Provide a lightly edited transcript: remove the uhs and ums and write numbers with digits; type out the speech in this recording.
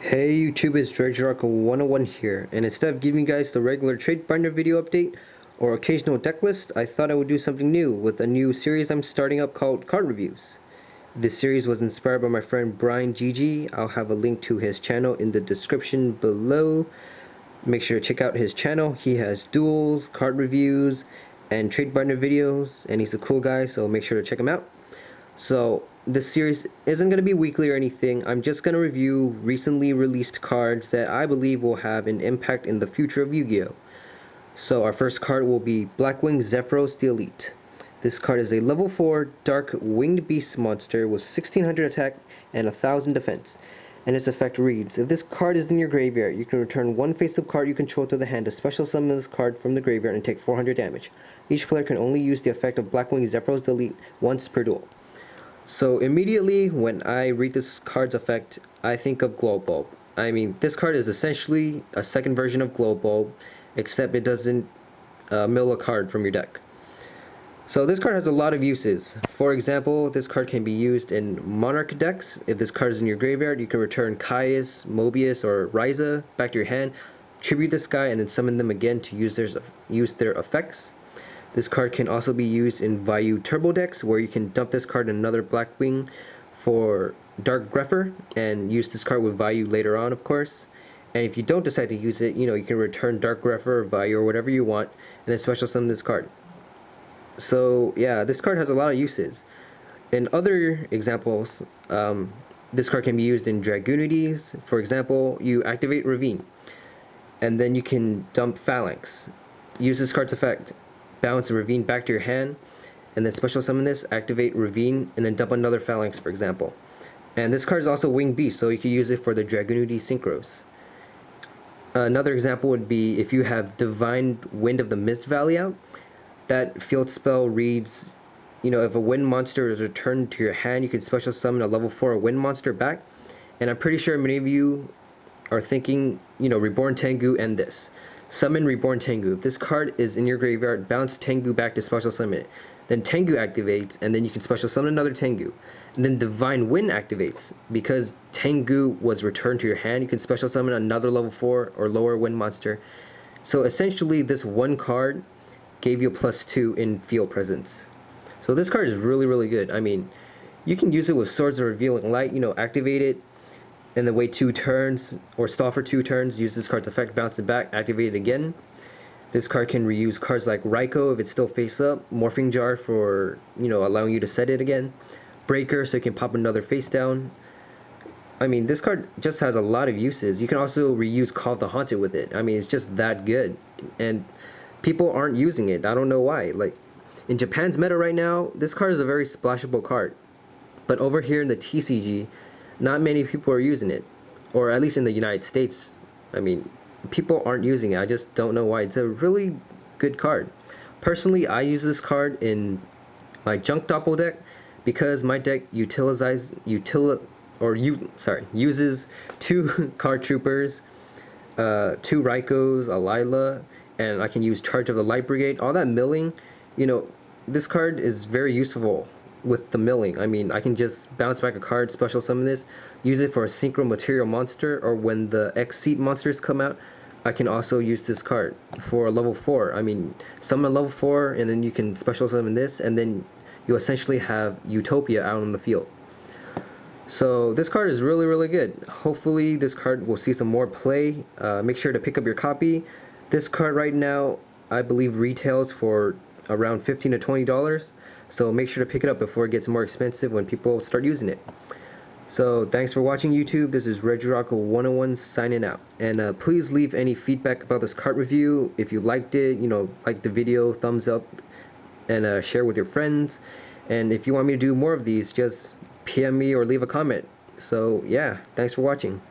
Hey YouTube, it's Dredgerock101 here, and instead of giving you guys the regular trade binder video update or occasional deck list, I thought I would do something new with a new series I'm starting up called Card Reviews. This series was inspired by my friend Brian GG. I'll have a link to his channel in the description below. Make sure to check out his channel. He has duels, card reviews, and trade binder videos, and he's a cool guy, so make sure to check him out. So this series isn't going to be weekly or anything. I'm just going to review recently released cards that I believe will have an impact in the future of Yu-Gi-Oh! So our first card will be Blackwing Zephyros the Elite. This card is a level 4 dark winged beast monster with 1600 attack and 1000 defense. And its effect reads, if this card is in your graveyard, you can return one face-up card you control to the hand to special summon this card from the graveyard and take 400 damage. Each player can only use the effect of Blackwing Zephyros the Elite once per duel. So immediately when I read this card's effect, I think of Glow Bulb. I mean, this card is essentially a second version of Glow Bulb, except it doesn't mill a card from your deck. So this card has a lot of uses. For example, this card can be used in Monarch decks. If this card is in your graveyard, you can return Caius, Mobius, or Ryza back to your hand, tribute this guy, and then summon them again to use their effects. This card can also be used in Vayu Turbo decks, where you can dump this card in another Blackwing for Dark Grepher, and use this card with Vayu later on, of course. And if you don't decide to use it, you can return Dark Grepher or Vayu or whatever you want, and then special summon this card. So yeah, this card has a lot of uses. In other examples, this card can be used in Dragoonities. For example, you activate Ravine, and then you can dump Phalanx. Use this card's effect. Bounce Ravine back to your hand, and then special summon this, activate Ravine, and then dump another Phalanx, for example. And this card is also Winged Beast, so you can use it for the Dragoonity Synchros. Another example would be if you have Divine Wind of the Mist Valley out. That field spell reads, if a wind monster is returned to your hand, you can special summon a level 4 wind monster back. And I'm pretty sure many of you are thinking, Reborn Tengu and this. Summon Reborn Tengu. If this card is in your graveyard, bounce Tengu back to special summon it. Then Tengu activates, and then you can special summon another Tengu. And then Divine Wind activates. Because Tengu was returned to your hand, you can special summon another level 4 or lower wind monster. So essentially, this one card gave you a +2 in field presence. So this card is really, really good. I mean, you can use it with Swords of Revealing Light, activate it, and then wait 2 turns, or stall for 2 turns, use this card's effect, bounce it back, activate it again. This card can reuse cards like Raikou if it's still face up, Morphing Jar for, allowing you to set it again, Breaker so you can pop another face down. I mean, this card just has a lot of uses. You can also reuse Call of the Haunted with it. I mean, it's just that good. And people aren't using it. I don't know why. Like, in Japan's meta right now, this card is a very splashable card. But over here in the TCG, not many people are using it, or at least in the United States. I mean, people aren't using it. I just don't know why. It's a really good card. Personally, I use this card in my Junk Doppel deck because my deck uses 2 Card Troopers, 2 Raikous, a Lila, and I can use Charge of the Light Brigade. All that milling, this card is very useful with the milling. I mean, I can just bounce back a card, special summon this, use it for a synchro material monster, or when the X-Seat monsters come out, I can also use this card for a level 4. I mean, summon a level 4, and then you can special summon this, and then you essentially have Utopia out on the field. So this card is really, really good. Hopefully this card will see some more play. Make sure to pick up your copy. This card right now, I believe, retails for around $15 to $20. So make sure to pick it up before it gets more expensive when people start using it. So thanks for watching YouTube. This is Dredgerock101 signing out. And please leave any feedback about this card review. If you liked it, like the video, thumbs up, and share with your friends. And if you want me to do more of these, just PM me or leave a comment. So yeah, thanks for watching.